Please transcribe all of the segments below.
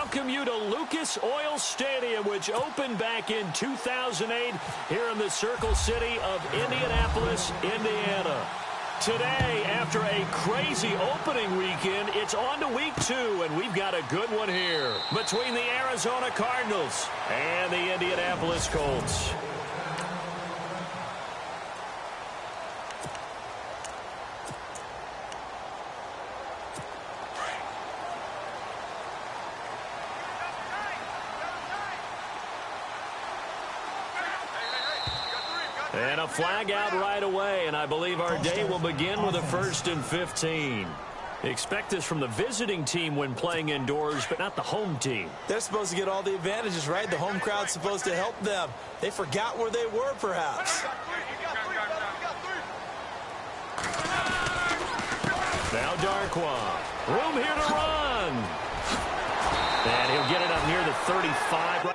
welcome you to Lucas Oil Stadium, which opened back in 2008 here in the Circle City of Indianapolis, Indiana. Today, after a crazy opening weekend, it's on to week 2, and we've got a good one here between the Arizona Cardinals and the Indianapolis Colts. And a flag out right away, and I believe our day will begin with a 1st and 15. Expect this from the visiting team when playing indoors, but not the home team. They're supposed to get all the advantages, right? The home crowd's supposed to help them. They forgot where they were, perhaps. Now Darkwa. Room here to run. And he'll get it up near the 35.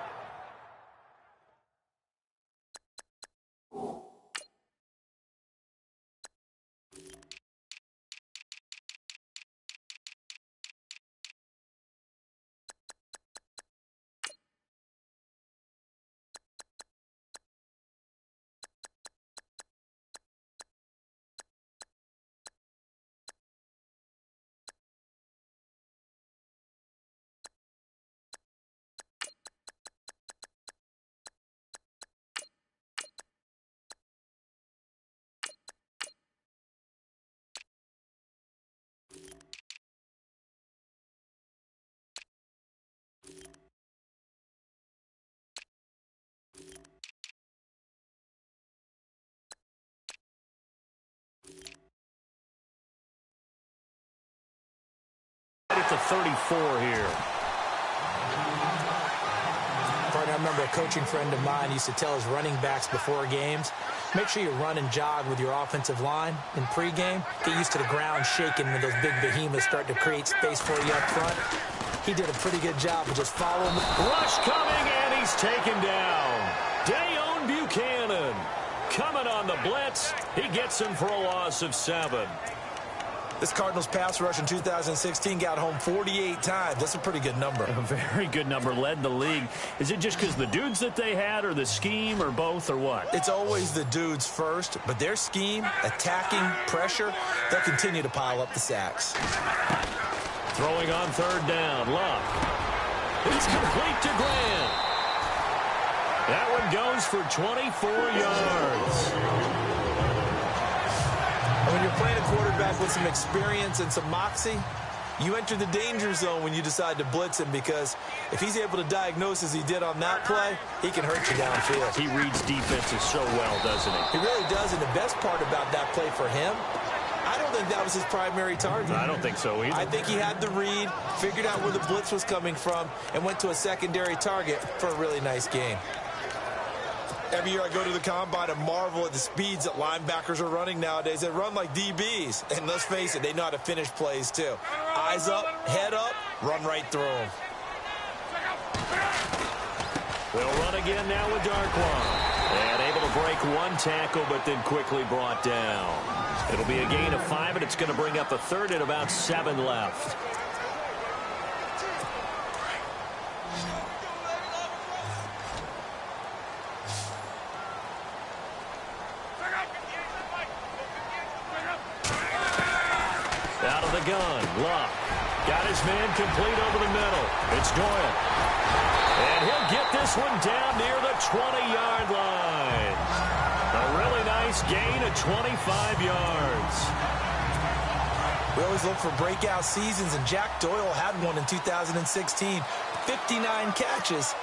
At the 34 here. Partner, I remember a coaching friend of mine used to tell his running backs before games, make sure you run and jog with your offensive line in pregame. Get used to the ground shaking when those big behemoths start to create space for you up front. He did a pretty good job of just following the rush coming, and he's taken down. Dayon Buchanan coming on the blitz. He gets him for a loss of 7. This Cardinals pass rush in 2016 got home 48 times. That's a pretty good number. A very good number, led the league. Is it just because the dudes that they had, or the scheme, or both, or what? It's always the dudes first, but their scheme, attacking, pressure, they'll continue to pile up the sacks. Throwing on 3rd down, Luck. It's complete to Grant. That one goes for 24 yards. When you're playing a quarterback with some experience and some moxie, you enter the danger zone when you decide to blitz him, because if he's able to diagnose as he did on that play, he can hurt you downfield. He reads defenses so well, doesn't he? He really does, and the best part about that play for him, I don't think that was his primary target. I don't think so either. I think he had the read, figured out where the blitz was coming from, and went to a secondary target for a really nice gain. Every year I go to the combine and marvel at the speeds that linebackers are running nowadays. They run like DBs. And let's face it, they know how to finish plays too. Eyes up, head up, run right through them. They'll run again now with Darkwa. And able to break one tackle, but then quickly brought down. It'll be a gain of 5, and it's going to bring up a 3rd and about 7 left. Out of the gun, Luck. Got his man complete over the middle. It's Doyle. And he'll get this one down near the 20-yard line. A really nice gain of 25 yards. We always look for breakout seasons, and Jack Doyle had one in 2016. 59 catches.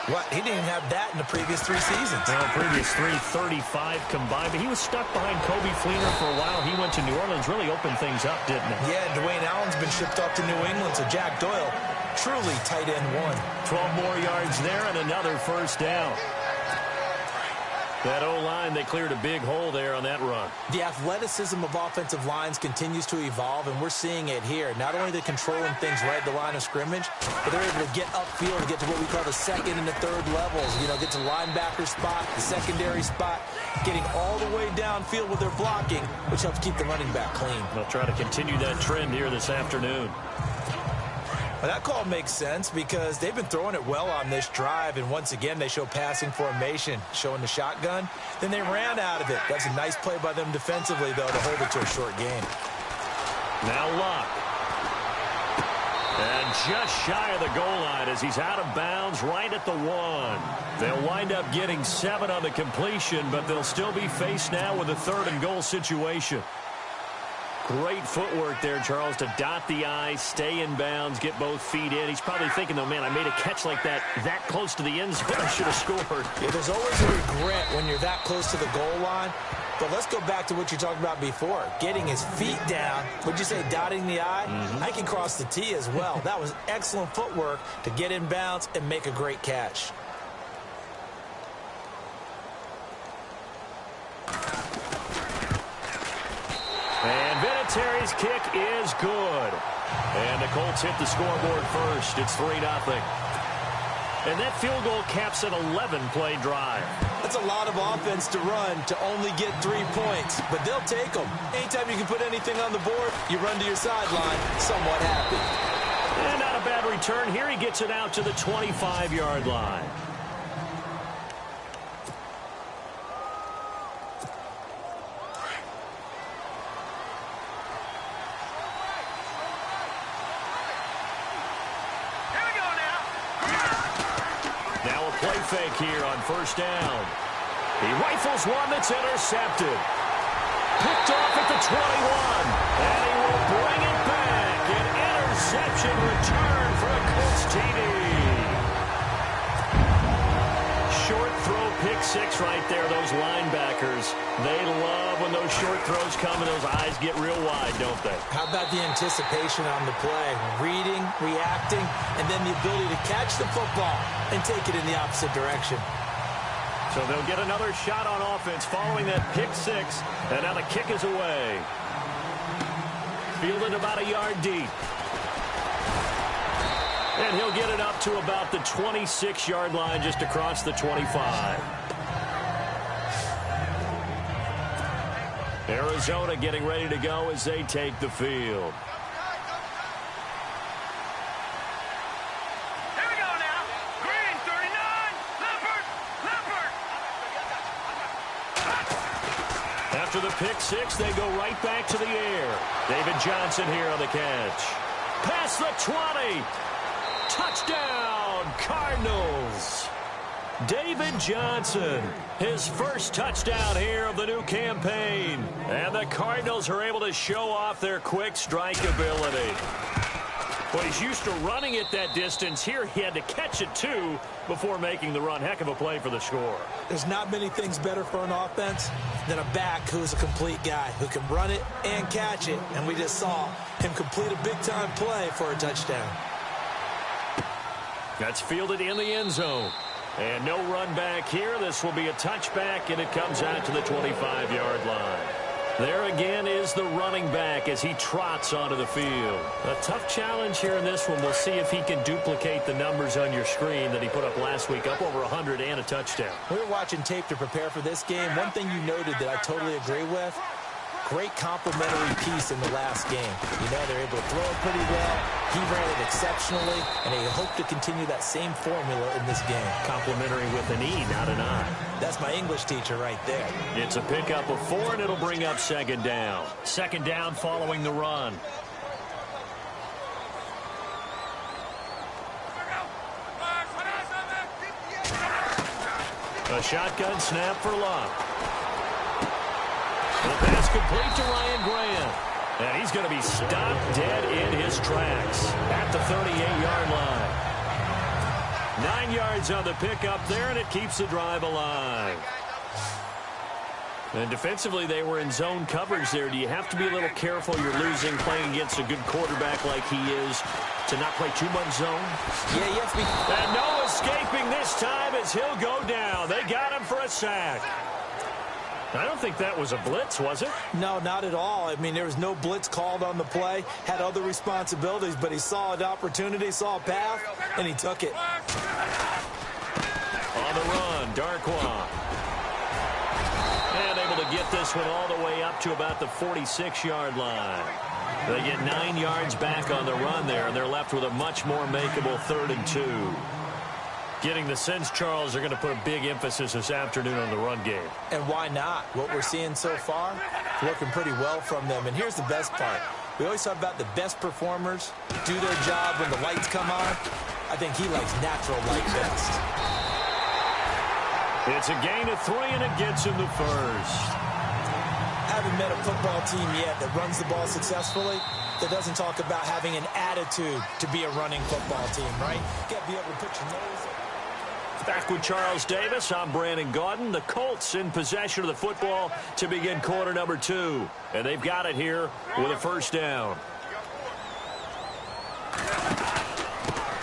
What? He didn't have that in the previous 3 seasons. Well, previous 3, 35 combined. But he was stuck behind Kobe Fleener for a while. He went to New Orleans, really opened things up, didn't he? Yeah, Dwayne Allen's been shipped off to New England, so Jack Doyle, truly tight end 1. 12 more yards there and another 1st down. That O-line, they cleared a big hole there on that run. The athleticism of offensive lines continues to evolve, and we're seeing it here. Not only they're controlling things right at the line of scrimmage, but they're able to get upfield and get to what we call the 2nd and the 3rd levels. You know, get to linebacker spot, the secondary spot, getting all the way downfield with their blocking, which helps keep the running back clean. They'll try to continue that trend here this afternoon. Well, that call makes sense because they've been throwing it well on this drive, and once again they show passing formation, showing the shotgun. Then they ran out of it. That's a nice play by them defensively, though, to hold it to a short game. Now Luck. And just shy of the goal line as he's out of bounds right at the 1. They'll wind up getting 7 on the completion, but they'll still be faced now with a 3rd and goal situation. Great footwork there, Charles, to dot the I, stay in bounds, get both feet in. He's probably thinking, though, man, I made a catch like that close to the end zone. I should have scored. Yeah, there's always a regret when you're that close to the goal line. But let's go back to what you talked about before. Getting his feet down. Would you say dotting the I? I can cross the T as well. That was excellent footwork to get in bounds and make a great catch. And Vinatieri's kick is good. And the Colts hit the scoreboard first. It's 3-0. And that field goal caps an 11-play drive. That's a lot of offense to run to only get 3 points, but they'll take them. Anytime you can put anything on the board, you run to your sideline somewhat happy. And not a bad return here. He gets it out to the 25-yard line. Fake here on first down. He rifles one that's intercepted. Picked off at the 21. And he will bring it back. An interception return for a Colts TD. Short throw pick 6 right there. Those linebackers, they love when those short throws come and those eyes get real wide, don't they? How about the anticipation on the play? Reading, reacting, and then the ability to catch the football and take it in the opposite direction. So they'll get another shot on offense following that pick 6, and now the kick is away. Fielded about a yard deep. And he'll get it up to about the 26-yard line, just across the 25. Arizona getting ready to go as they take the field. After the pick 6, they go right back to the air. David Johnson here on the catch. Past the 20. Touchdown, Cardinals. David Johnson, his first touchdown here of the new campaign. And the Cardinals are able to show off their quick strike ability. Well, he's used to running it that distance. Here he had to catch it, too, before making the run. Heck of a play for the score. There's not many things better for an offense than a back who's a complete guy, who can run it and catch it. And we just saw him complete a big-time play for a touchdown. That's fielded in the end zone. And no run back here. This will be a touchback, and it comes out to the 25-yard line. There again is the running back as he trots onto the field. A tough challenge here in this one. We'll see if he can duplicate the numbers on your screen that he put up last week, up over 100 and a touchdown. We were watching tape to prepare for this game. One thing you noted that I totally agree with, great complimentary piece in the last game. You know, they're able to throw it pretty well. He ran it exceptionally, and they hope to continue that same formula in this game. Complimentary with an E, not an I. That's my English teacher right there. It's a pickup of 4, and it'll bring up second down. Second down following the run. A shotgun snap for Luck. The pass complete to Ryan Grant. And he's going to be stopped dead in his tracks at the 38-yard line. 9 yards on the pickup there, and it keeps the drive alive. And defensively, they were in zone coverage there. Do you have to be a little careful? You're losing, playing against a good quarterback like he is, to not play too much zone? Yeah, you have to be. And no escaping this time as he'll go down. They got him for a sack. I don't think that was a blitz, was it? No, not at all. I mean, there was no blitz called on the play. Had other responsibilities, but he saw an opportunity, saw a path, and he took it. On the run, Darkwa. And able to get this one all the way up to about the 46-yard line. They get 9 yards back on the run there, and they're left with a much more makeable 3rd and 2. Getting the sense, Charles, they're going to put a big emphasis this afternoon on the run game. And why not? What we're seeing so far, working pretty well from them. And here's the best part. We always talk about the best performers do their job when the lights come on. I think he likes natural light best. It's a gain of 3, and it gets him the first. Haven't met a football team yet that runs the ball successfully that doesn't talk about having an attitude to be a running football team, right? You got to be able to put your nose in. Back with Charles Davis, I'm Brandon Gaudin. The Colts in possession of the football to begin quarter number 2. And they've got it here with a first down.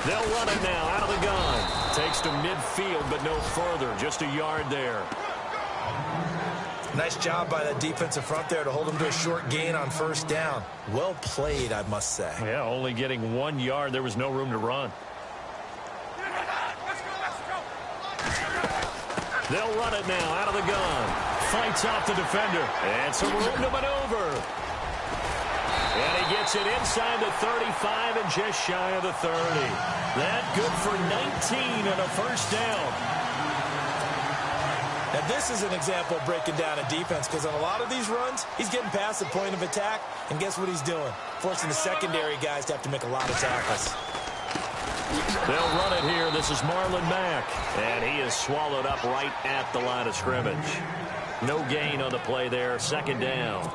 They'll run it now out of the gun. Takes to midfield, but no further. Just a yard there. Nice job by that defensive front there to hold him to a short gain on first down. Well played, I must say. Yeah, only getting 1 yard. There was no room to run. They'll run it now out of the gun. Fights off the defender. And some room to maneuver. And he gets it inside the 35 and just shy of the 30. That good for 19 and a first down. Now, this is an example of breaking down a defense because on a lot of these runs, he's getting past the point of attack, and guess what he's doing? Forcing the secondary guys to have to make a lot of tackles. They'll run it here. This is Marlon Mack, and he is swallowed up right at the line of scrimmage. No gain on the play there. Second down.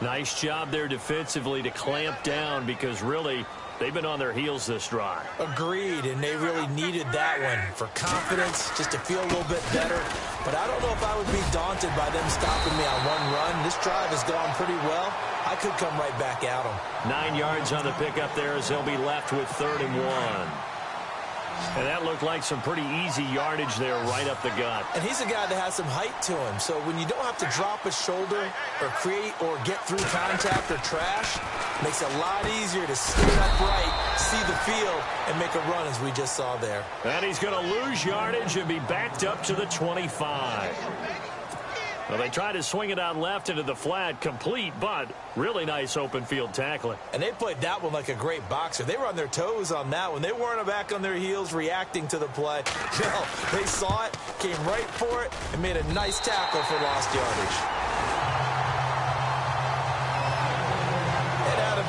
Nice job there defensively to clamp down because really they've been on their heels this drive. Agreed, and they really needed that one for confidence, just to feel a little bit better. But I don't know if I would be daunted by them stopping me on one run. This drive has gone pretty well. I could come right back at them. 9 yards on the pickup there as they'll be left with 3rd and 1. And that looked like some pretty easy yardage there right up the gut. And he's a guy that has some height to him. So when you don't have to drop a shoulder or create or get through contact or trash, it makes it a lot easier to stand upright, see the field, and make a run as we just saw there. And he's going to lose yardage and be backed up to the 25. Well, they tried to swing it out left into the flat, complete, but really nice open field tackling. And they played that one like a great boxer. They were on their toes on that one. They weren't back on their heels reacting to the play. No, they saw it, came right for it, and made a nice tackle for lost yardage.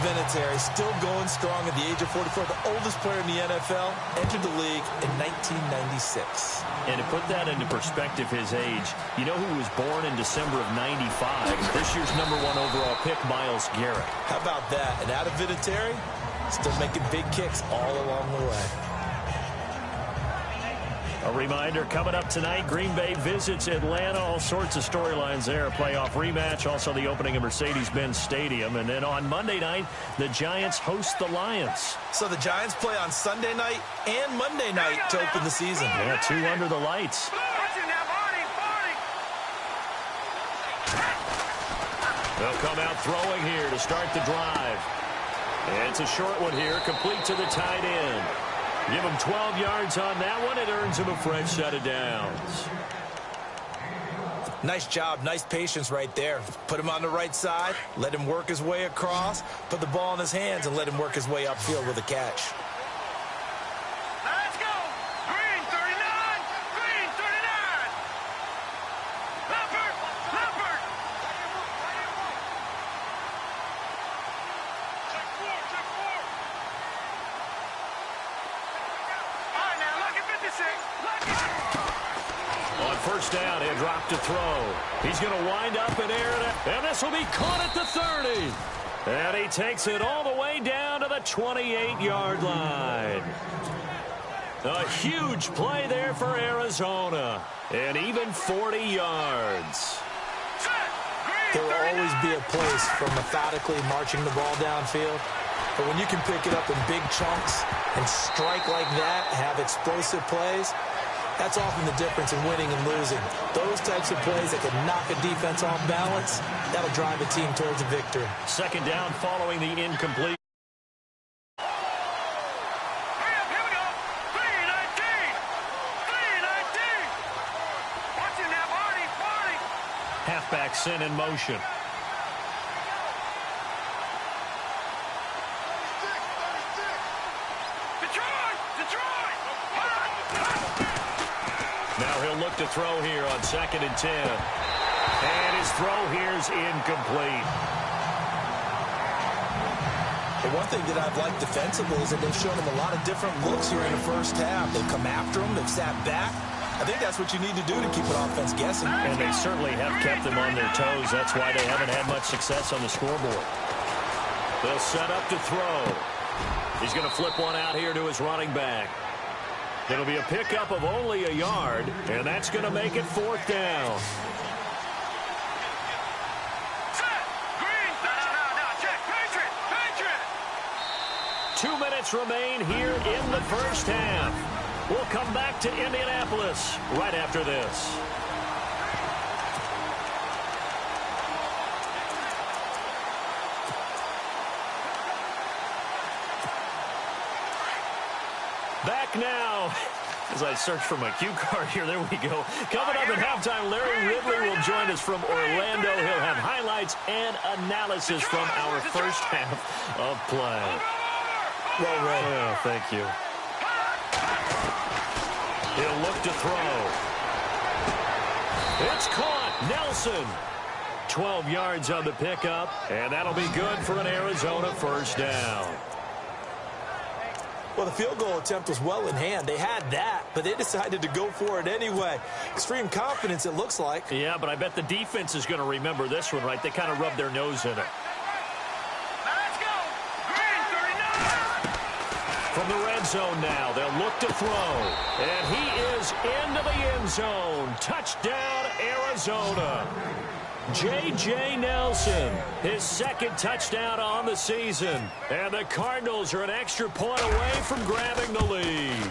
Vinatieri still going strong at the age of 44, the oldest player in the NFL, entered the league in 1996. And to put that into perspective, his age, you know who was born in December of 95? This year's #1 overall pick, Myles Garrett. How about that? And out of Vinatieri, still making big kicks all along the way. A reminder, coming up tonight, Green Bay visits Atlanta. All sorts of storylines there. A playoff rematch, also the opening of Mercedes-Benz Stadium. And then on Monday night, the Giants host the Lions. So the Giants play on Sunday night and Monday night to open the season. Yeah, 2 under the lights. They'll come out throwing here to start the drive. And it's a short one here, complete to the tight end. Give him 12 yards on that one. It earns him a fresh set of downs. Nice job. Nice patience right there. Put him on the right side. Let him work his way across. Put the ball in his hands and let him work his way upfield with a catch. Let's go. Green 39. Green 39. Leopard. Leopard. Check 4. Check 4. All right, now, look at 56. Look at On first down, he'll drop to throw. He's going to wind up and air it, and this will be caught at the 30. And he takes it all the way down to the 28-yard line. A huge play there for Arizona, and even 40 yards. There will always be a place for methodically marching the ball downfield. But when you can pick it up in big chunks and strike like that, have explosive plays, that's often the difference in winning and losing. Those types of plays that can knock a defense off balance, that'll drive a team towards a victory. Second down following the incomplete. Here we go. 319. 319. Watching that body. Halfback sent in motion. Now he'll look to throw here on 2nd and 10. And his throw here is incomplete. The one thing that I've liked defensively is that they've shown him a lot of different looks here in the first half. They've come after him. They've sat back. I think that's what you need to do to keep an offense guessing. And they certainly have kept them on their toes. That's why they haven't had much success on the scoreboard. They'll set up to throw. He's going to flip one out here to his running back. It'll be a pickup of only a yard, and that's going to make it 4th down. Set. Green. No. Check. Patriot. 2 minutes remain here in the first half. We'll come back to Indianapolis right after this. Back now. As I search for my cue card here, there we go. Coming up at halftime, Larry Ridley will join us from Orlando. He'll have highlights and analysis from our first half of play. Well read. Oh, thank you. He'll look to throw. It's caught. Nelson. 12 yards on the pickup, and that'll be good for an Arizona first down. Well, the field goal attempt was well in hand. They had that, but they decided to go for it anyway. Extreme confidence, it looks like. Yeah, but I bet the defense is going to remember this one, right? They kind of rubbed their nose in it. Let's go. Green 39. From the red zone now, they'll look to throw. And he is into the end zone. Touchdown, Arizona. J.J. Nelson, his 2nd touchdown on the season. And the Cardinals are an extra point away from grabbing the lead.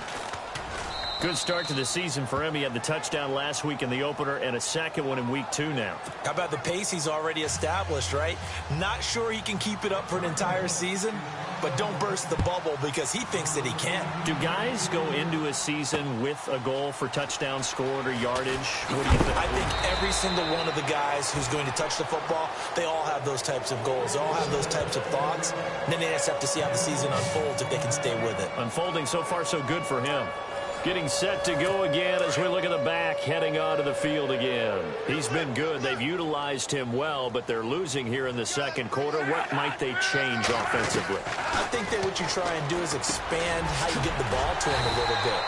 Good start to the season for him. He had the touchdown last week in the opener and a 2nd one in week 2 now. How about the pace he's already established, right? Not sure he can keep it up for an entire season, but don't burst the bubble because he thinks that he can. Do guys go into a season with a goal for touchdowns scored or yardage? What do you think? I think every single one of the guys who's going to touch the football, they all have those types of goals. They all have those types of thoughts. And then they just have to see how the season unfolds if they can stay with it. Unfolding so far so good for him. Getting set to go again as we look at the back, heading onto the field again. He's been good. They've utilized him well, but they're losing here in the 2nd quarter. What might they change offensively? I think that what you try and do is expand how you get the ball to him a little bit.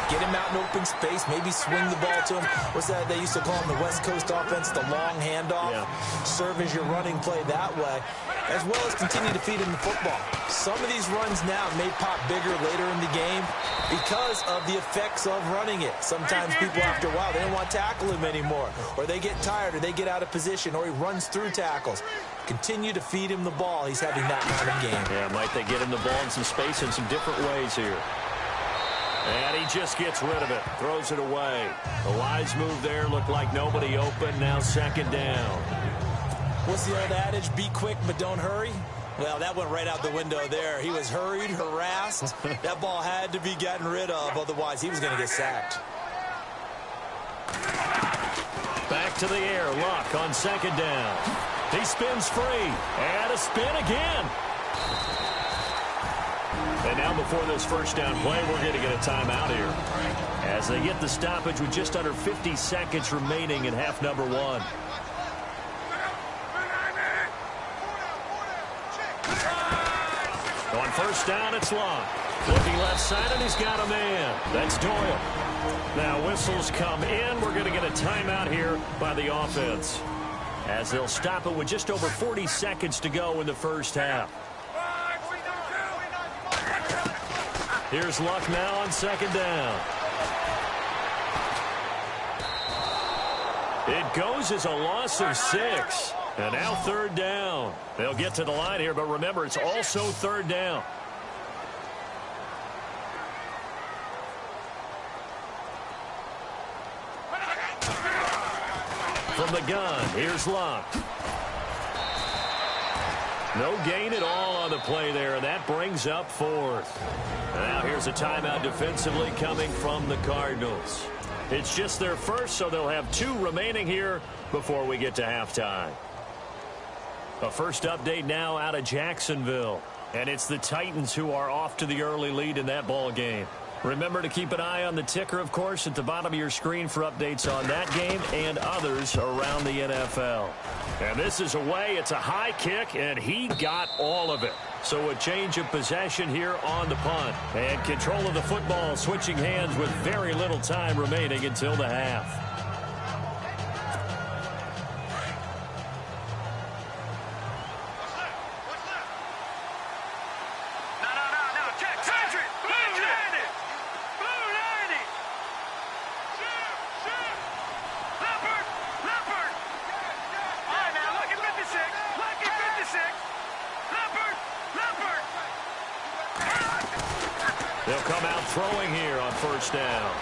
Get him out in open space, maybe swing the ball to him. What's that they used to call him, the West Coast offense, the long handoff? Yeah. Serve as your running play that way, as well as continue to feed him the football. Some of these runs now may pop bigger later in the game because of the effects of running it. Sometimes people, after a while, they don't want to tackle him anymore, or they get tired, or they get out of position, or he runs through tackles. Continue to feed him the ball. He's having that kind of game. Yeah, might they get him the ball in some space in some different ways here. And he just gets rid of it, throws it away. The wise move there, looked like nobody open, now 2nd down. What's the old adage, be quick but don't hurry? Well, that went right out the window there. He was hurried, harassed. That ball had to be gotten rid of, otherwise he was going to get sacked. Back to the air, Luck on 2nd down. He spins free, and a spin again. And now before this first down play, we're going to get a timeout here as they get the stoppage with just under 50 seconds remaining in half number 1. On 1st down, it's Luck. Looking left side, and he's got a man. That's Doyle. Now whistles come in. We're going to get a timeout here by the offense as they'll stop it with just over 40 seconds to go in the first half. Here's Luck now on 2nd down. It goes as a loss of 6. And now 3rd down. They'll get to the line here, but remember, it's also 3rd down. From the gun, here's Luck. No gain at all on the play there, and that brings up 4th. Now here's a timeout defensively coming from the Cardinals. It's just their first, so they'll have 2 remaining here before we get to halftime. A first update now out of Jacksonville, and it's the Titans who are off to the early lead in that ball game. Remember to keep an eye on the ticker, of course, at the bottom of your screen for updates on that game and others around the NFL. And this is away. It's a high kick, and he got all of it. So a change of possession here on the punt. And control of the football switching hands with very little time remaining until the half. They'll come out throwing here on first down.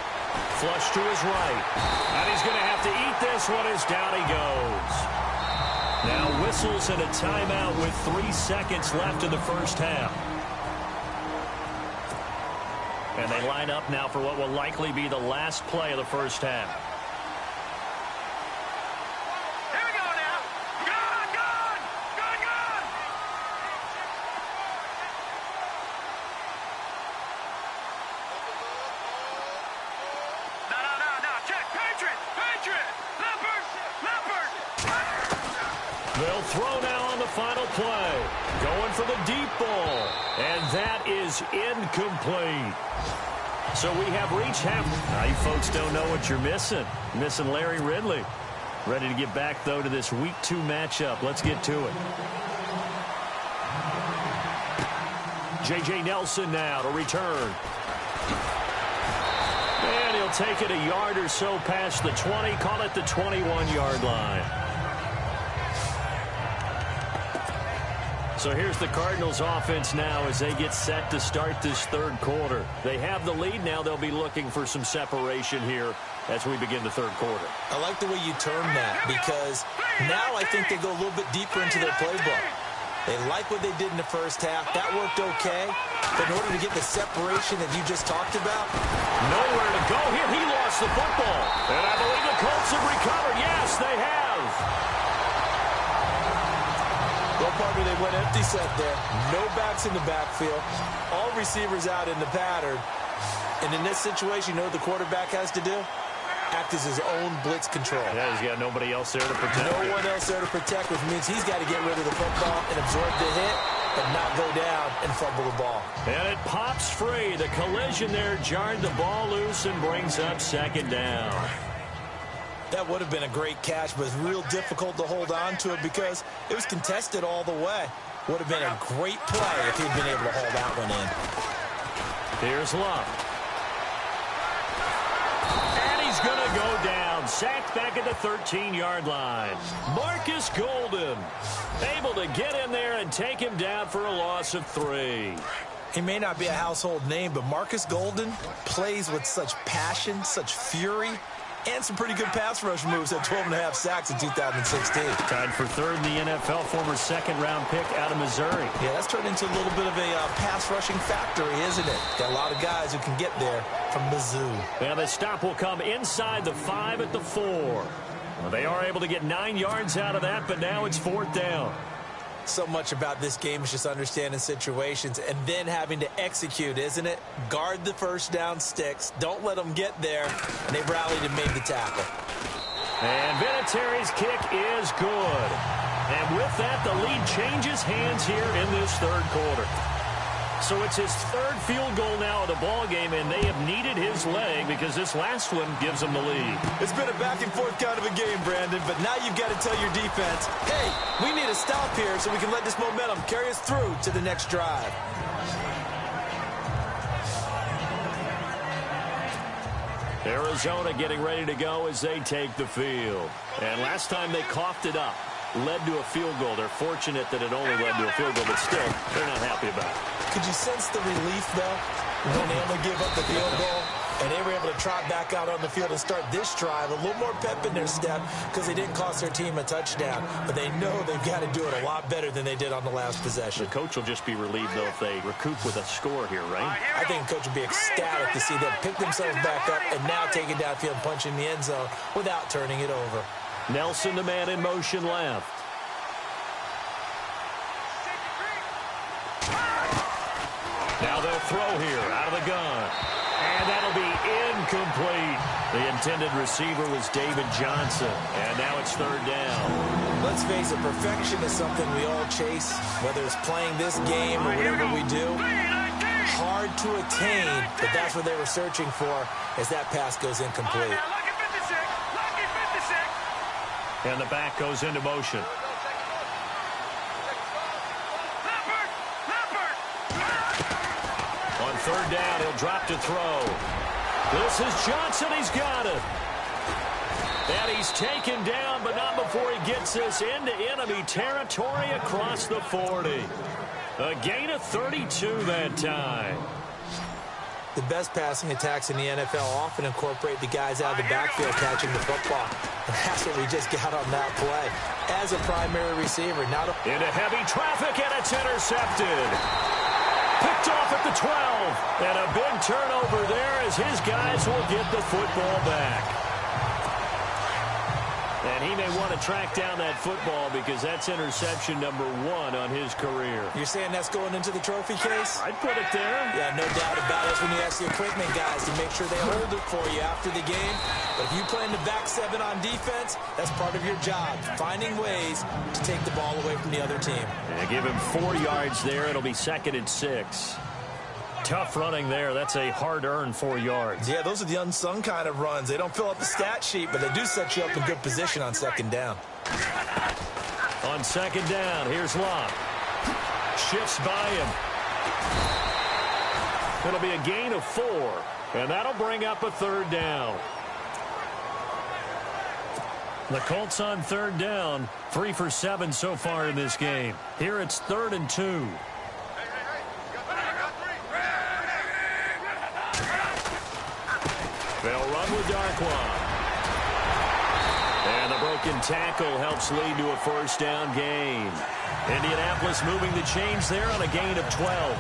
Flush to his right. And he's going to have to eat this one as down he goes. Now whistles and a timeout with 3 seconds left in the first half. And they line up now for what will likely be the last play of the first half. They'll throw now on the final play. Going for the deep ball. And that is incomplete. So we have reached half. Now you folks don't know what you're missing. Missing Larry Ridley. Ready to get back, though, to this Week 2 matchup. Let's get to it. J.J. Nelson now to return. And he'll take it a yard or so past the 20. Call it the 21-yard line. So here's the Cardinals offense now as they get set to start this third quarter. They have the lead. Now they'll be looking for some separation here as we begin the third quarter. I like the way you term that because now I think they go a little bit deeper into their playbook. They like what they did in the first half. That worked okay. But in order to get the separation that you just talked about, nowhere to go here. He lost the football. And I believe the Colts have recovered. Yes, they have. Well, partner, they went empty set there. No backs in the backfield. All receivers out in the pattern. And in this situation, you know what the quarterback has to do? Act as his own blitz control. Yeah, he's got nobody else there to protect. No one else there to protect, which means he's got to get rid of the football and absorb the hit and not go down and fumble the ball. And it pops free. The collision there jarred the ball loose and brings up second down. That would have been a great catch, but it's real difficult to hold on to it because it was contested all the way. Would have been a great play if he'd been able to hold that one in. Here's Love. And he's going to go down. Sacked back at the 13-yard line. Marcus Golden able to get in there and take him down for a loss of 3. He may not be a household name, but Marcus Golden plays with such passion, such fury, and some pretty good pass rush moves at 12.5 sacks in 2016. Tied for third in the NFL, former second-round pick out of Missouri. Yeah, that's turned into a little bit of a pass rushing factory, isn't it? Got a lot of guys who can get there from Mizzou. And the stop will come inside the 5 at the 4. Well, they are able to get 9 yards out of that, but now it's 4th down. So much about this game is just understanding situations and then having to execute, isn't it? Guard the first down sticks. Don't let them get there. And they rallied and made the tackle. And Vinatieri's kick is good. And with that, the lead changes hands here in this third quarter. So it's his third field goal now of the ball game, and they have needed his leg because this last one gives them the lead. It's been a back-and-forth kind of a game, Brandon, but now you've got to tell your defense, hey, we need a stop here so we can let this momentum carry us through to the next drive. Arizona getting ready to go as they take the field. And last time they coughed it up, led to a field goal. They're fortunate that it only led to a field goal, but still, they're not happy about it. Could you sense the relief, though, when they only give up the field goal? And they were able to trot back out on the field and start this drive. A little more pep in their step because they didn't cost their team a touchdown. But they know they've got to do it a lot better than they did on the last possession. The coach will just be relieved, though, if they recoup with a score here, right? I think the coach will be ecstatic to see them pick themselves back up and now take it downfield and punch in the end zone without turning it over. Nelson, the man in motion left. Now they'll throw here out of the gun. that'll be incomplete. The intended receiver was David Johnson, and now it's third down. Let's face it, perfection is something we all chase, whether it's playing this game or whatever we do. Hard to attain, but that's what they were searching for as that pass goes incomplete. And the back goes into motion. On third down, he'll drop to throw. This is Johnson. He's got it. And he's taken down, but not before he gets this into enemy territory across the 40. A gain of 32 that time. The best passing attacks in the NFL often incorporate the guys out of the backfield catching the football. And that's what we just got on that play. As a primary receiver, not a... Into heavy traffic, and it's intercepted. Picked off at the 12. And a big turnover there as his guys will get the football back. And he may want to track down that football because that's interception number 1 on his career. You're saying that's going into the trophy case? I'd put it there. Yeah, no doubt about it. That's when you ask the equipment guys to make sure they hold it for you after the game. But if you play in the back 7 on defense, that's part of your job, finding ways to take the ball away from the other team. And give him 4 yards there. It'll be 2nd and 6. Tough running there. That's a hard-earned 4 yards. Yeah, those are the unsung kind of runs. They don't fill up the stat sheet, but they do set you up in good position on 2nd down. On 2nd down, here's Locke. Shifts by him. It'll be a gain of 4, and that'll bring up a 3rd down. The Colts on 3rd down, 3 for 7 so far in this game. Here it's 3rd and 2. They'll run with Darkwa. And the broken tackle helps lead to a 1st down gain. Indianapolis moving the change there on a gain of 12.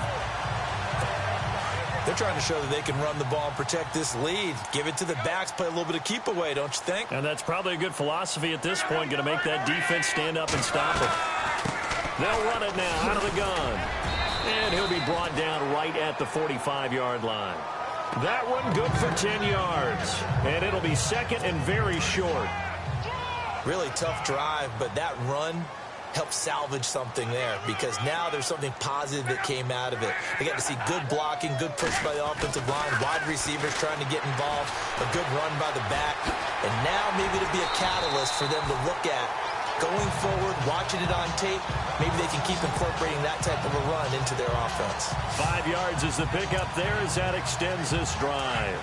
They're trying to show that they can run the ball and protect this lead. Give it to the backs, play a little bit of keep away, don't you think? And that's probably a good philosophy at this point, going to make that defense stand up and stop them. They'll run it now out of the gun. And he'll be brought down right at the 45-yard line. That one good for 10 yards. And it'll be 2nd and very short. Really tough drive, but that run helped salvage something there because now there's something positive that came out of it. They got to see good blocking, good push by the offensive line, wide receivers trying to get involved, a good run by the back, and now maybe to be a catalyst for them to look at going forward, watching it on tape. Maybe they can keep incorporating that type of a run into their offense. 5 yards is the pickup there as that extends this drive.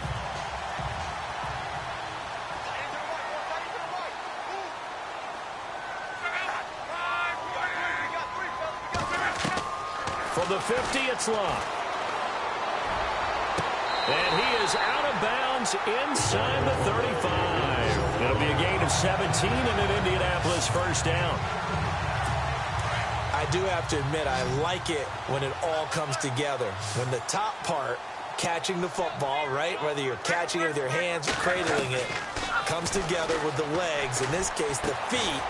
From the 50, it's Locke. And he is out of bounds inside the 35. It'll be a gain of 17 and an Indianapolis 1st down. I do have to admit, I like it when it all comes together. When the top part, catching the football, right, whether you're catching it with your hands or cradling it, comes together with the legs, in this case the feet,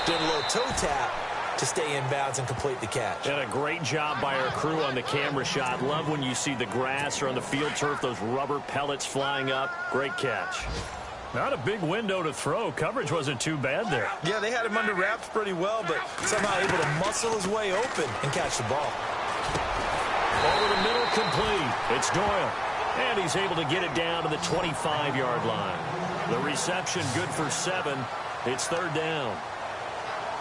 doing a little toe tap to stay in bounds and complete the catch. And a great job by our crew on the camera shot. Love when you see the grass or on the field turf, those rubber pellets flying up. Great catch. Not a big window to throw. Coverage wasn't too bad there. Yeah, they had him under wraps pretty well, but somehow able to muscle his way open and catch the ball. Over the middle, complete. It's Doyle. And he's able to get it down to the 25-yard line. The reception good for 7. It's 3rd down.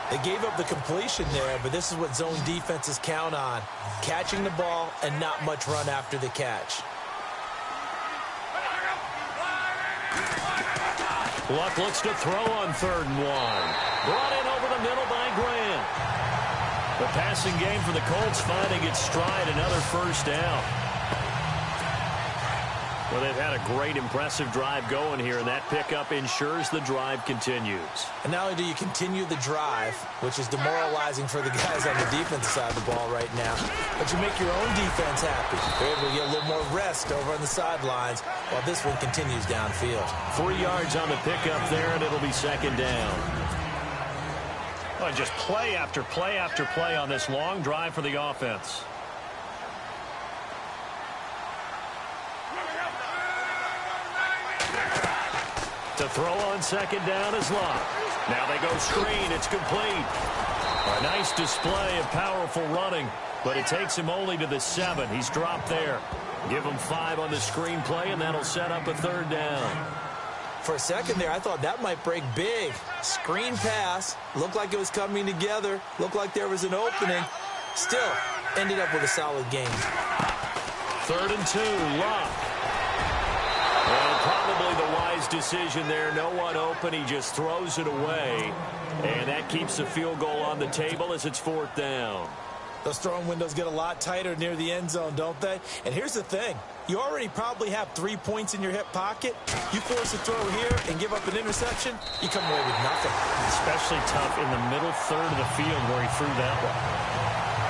They gave up the completion there, but this is what zone defenses count on. Catching the ball and not much run after the catch. Luck looks to throw on 3rd and 1. Brought in over the middle by Grant. The passing game for the Colts finding its stride, another 1st down. Well, they've had a great, impressive drive going here, and that pickup ensures the drive continues. And not only do you continue the drive, which is demoralizing for the guys on the defensive side of the ball right now, but you make your own defense happy. They're able to get a little more rest over on the sidelines while this one continues downfield. 3 yards on the pickup there, and it'll be 2nd down. Well, just play after play after play on this long drive for the offense. To throw on second down is Locke. Now they go screen. It's complete. A nice display of powerful running, but it takes him only to the 7. He's dropped there. Give him 5 on the screen play, and that'll set up a third down. For a second there, I thought that might break big. Screen pass. Looked like it was coming together. Looked like there was an opening. Still, ended up with a solid game. 3rd and 2, Locke. And probably the wise decision there. No one open. He just throws it away. And that keeps the field goal on the table as it's 4th down. Those throwing windows get a lot tighter near the end zone, don't they? And here's the thing. You already probably have 3 points in your hip pocket. You force a throw here and give up an interception, you come away with nothing. Especially tough in the middle third of the field where he threw that one.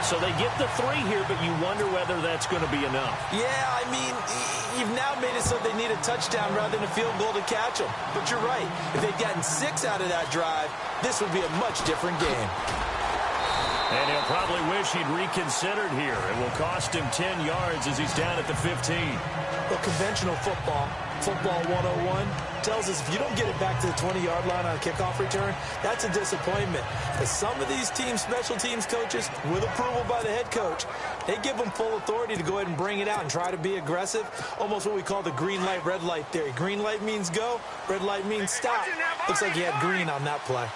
So they get the 3 here, but you wonder whether that's going to be enough. Yeah, I mean, you've now made it so they need a touchdown rather than a field goal to catch them. But you're right. If they'd gotten 6 out of that drive, this would be a much different game. And he'll probably wish he'd reconsidered here. It will cost him 10 yards as he's down at the 15. Well, conventional football 101, tells us if you don't get it back to the 20-yard line on a kickoff return, that's a disappointment. But some of these teams, special teams coaches, with approval by the head coach, they give them full authority to go ahead and bring it out and try to be aggressive. Almost what we call the green light, red light theory. Green light means go, red light means stop. Looks like he had green on that play.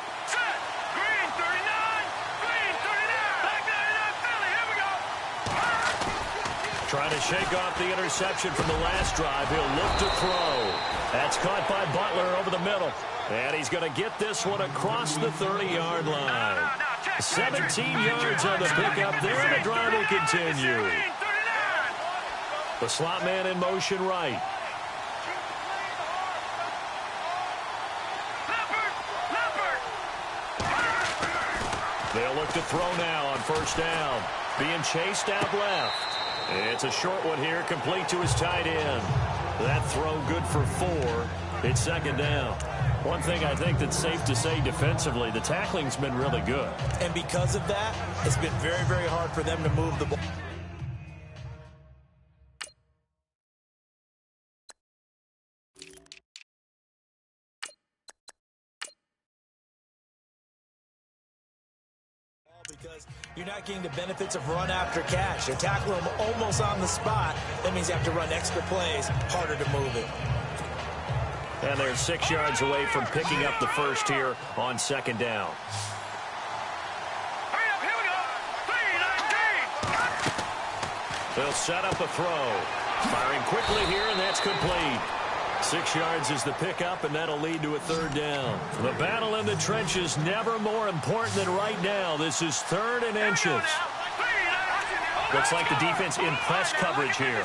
Trying to shake off the interception from the last drive. He'll look to throw. That's caught by Butler over the middle. And he's going to get this one across the 30-yard line. 17 yards on the pickup there, and the drive will continue. The slot man in motion right. They'll look to throw now on first down. Being chased out left. It's a short one here, complete to his tight end. That throw good for 4. It's second down. One thing I think that's safe to say defensively, the tackling's been really good. And because of that, it's been very, very hard for them to move the ball. Because you're not getting the benefits of run after catch. They're tackling them almost on the spot. That means you have to run extra plays, harder to move it. And they're 6 yards away from picking up the first here on second down. Hurry up, here we go. 3-19. They'll set up a throw. Firing quickly here, and that's complete. 6 yards is the pickup, and that'll lead to a third down. The battle in the trenches never more important than right now. This is 3rd and inches. Looks like the defense in press coverage here.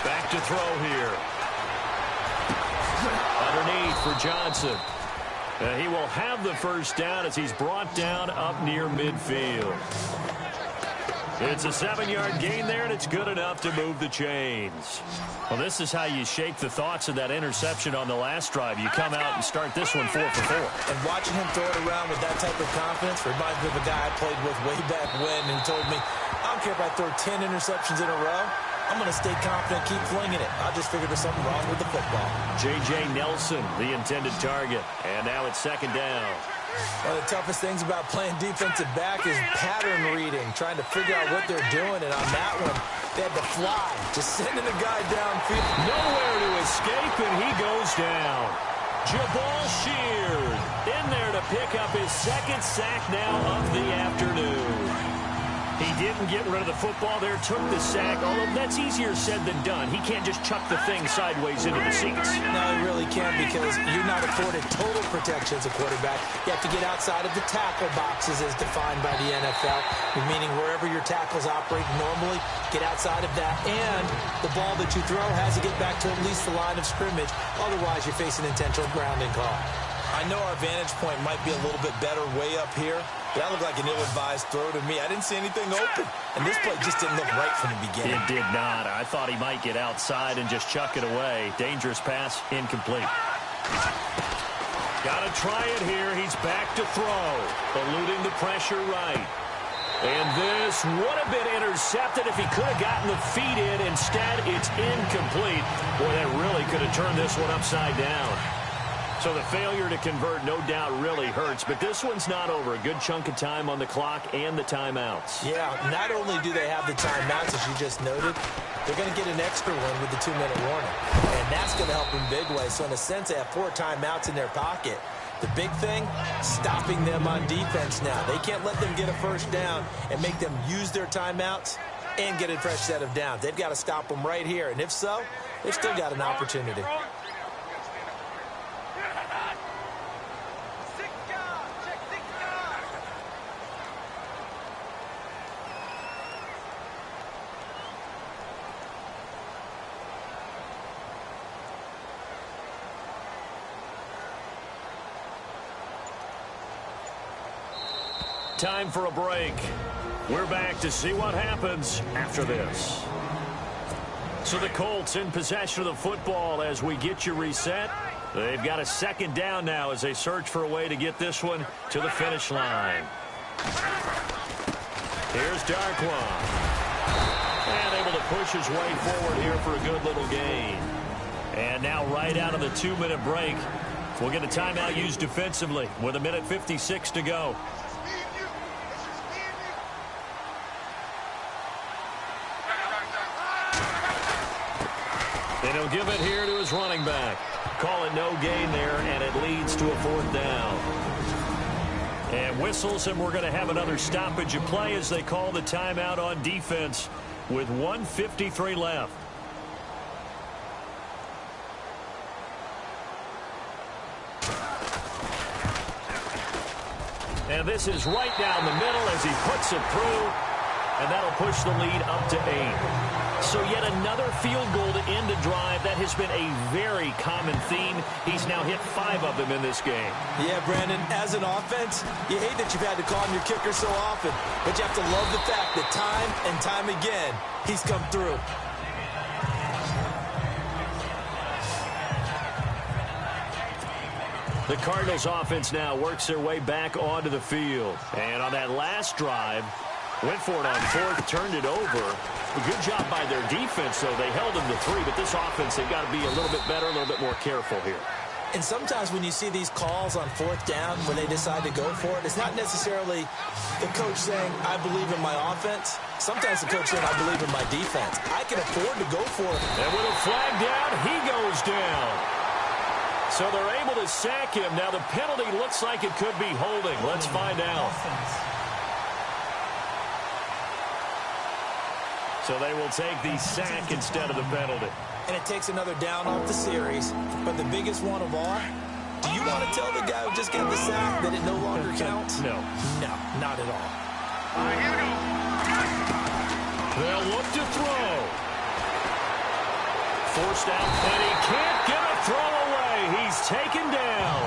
Back to throw here. Underneath for Johnson. He will have the first down as he's brought down up near midfield. It's a 7-yard gain there, and it's good enough to move the chains. Well, this is how you shake the thoughts of that interception on the last drive. You come out and start this one 4 for 4. And watching him throw it around with that type of confidence reminds me of a guy I played with way back when who told me, I don't care if I throw 10 interceptions in a row. I'm going to stay confident, keep flinging it. I just figured there's something wrong with the football. J.J. Nelson, the intended target. And now it's second down. One of the toughest things about playing defensive back is pattern reading, trying to figure out what they're doing. And on that one, they had to fly, just sending a guy downfield. Nowhere to escape, and he goes down. Jabal Sheard in there to pick up his second sack now of the afternoon. He didn't get rid of the football there, took the sack, although that's easier said than done. He can't just chuck the thing sideways into the seats. No, he really can't because you're not afforded total protection as a quarterback. You have to get outside of the tackle boxes as defined by the NFL, meaning wherever your tackles operate normally, get outside of that. And the ball that you throw has to get back to at least the line of scrimmage. Otherwise, you're facing intentional grounding call. I know our vantage point might be a little bit better way up here, but that looked like an ill-advised throw to me. I didn't see anything open, and this play just didn't look right from the beginning. It did not. I thought he might get outside and just chuck it away. Dangerous pass, incomplete. Got to try it here. He's back to throw, eluding the pressure right. And this would have been intercepted if he could have gotten the feet in. Instead, it's incomplete. Boy, that really could have turned this one upside down. So the failure to convert, no doubt, really hurts. But this one's not over. A good chunk of time on the clock and the timeouts. Yeah, not only do they have the timeouts, as you just noted, they're going to get an extra one with the 2-minute warning. And that's going to help in big ways. So in a sense, they have 4 timeouts in their pocket. The big thing, stopping them on defense now. They can't let them get a first down and make them use their timeouts and get a fresh set of downs. They've got to stop them right here. And if so, they've still got an opportunity. Time for a break. We're back to see what happens after this. So the Colts in possession of the football as we get you reset. They've got a second down now as they search for a way to get this one to the finish line. Here's Darkwa. And able to push his way forward here for a good little gain. And now right out of the 2-minute break, we'll get a timeout used defensively with 1:56 to go. And he'll give it here to his running back. Call it no gain there, and it leads to a 4th down. And whistles, and we're going to have another stoppage of play as they call the timeout on defense with 1:53 left. And this is right down the middle as he puts it through, and that'll push the lead up to 8. So yet another field goal to end a drive. That has been a very common theme. He's now hit 5 of them in this game. Yeah, Brandon, as an offense, you hate that you've had to call on your kicker so often, but you have to love the fact that time and time again, he's come through. The Cardinals offense now works their way back onto the field. And on that last drive, went for it on 4th, turned it over. A good job by their defense, though. They held them to 3, but this offense, they've got to be a little bit better, a little bit more careful here. And sometimes when you see these calls on 4th down, when they decide to go for it, it's not necessarily the coach saying, I believe in my offense. Sometimes the coach saying, I believe in my defense. I can afford to go for it. And with a flag down, he goes down. So they're able to sack him. Now the penalty looks like it could be holding. Let's find out. So they will take the sack instead of the penalty. And it takes another down off the series. But the biggest one of all, do you want to tell the guy who just got the sack that it no longer counts? No. No, not at all. All right, here we go. They'll look to throw. Forced out, and he can't get a throw away. He's taken down.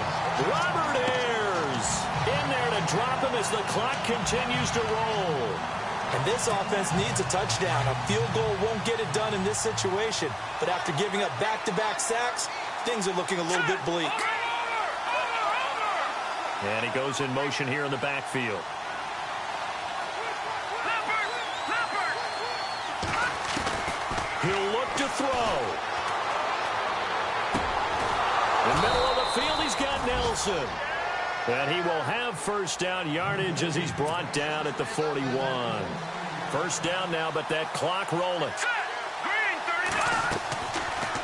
Robert Ayers in there to drop him as the clock continues to roll. And this offense needs a touchdown. A field goal won't get it done in this situation. But after giving up back-to-back sacks, things are looking a little bit bleak. And he goes in motion here in the backfield. He'll look to throw. In the middle of the field, he's got Nelson. And he will have first down yardage as he's brought down at the 41. First down now, but that clock rolling.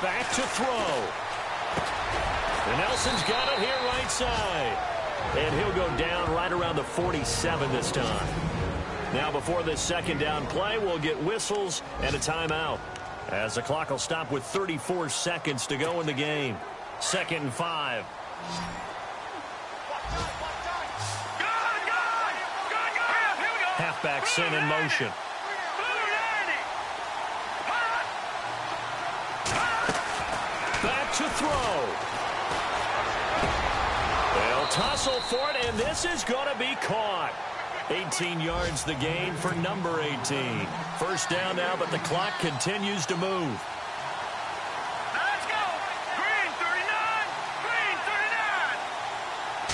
Back to throw. And Nelson's got it here right side. And he'll go down right around the 47 this time. Now before this second down play, we'll get whistles and a timeout, as the clock will stop with 34 seconds to go in the game. 2nd and 5. Halfback sent in motion. Back to throw. They'll tussle for it, and this is going to be caught. 18 yards the gain for number 18. First down now, but the clock continues to move. Let's go. Green 39. Green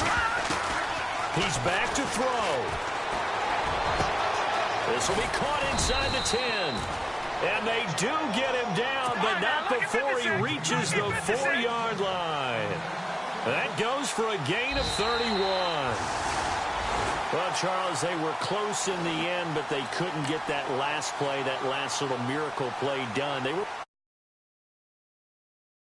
39. He's back to throw. This will be caught inside the 10. And they do get him down, but not before he reaches the 4-yard line. That goes for a gain of 31. Well, Charles, they were close in the end, but they couldn't get that last play, that last little miracle play done. They were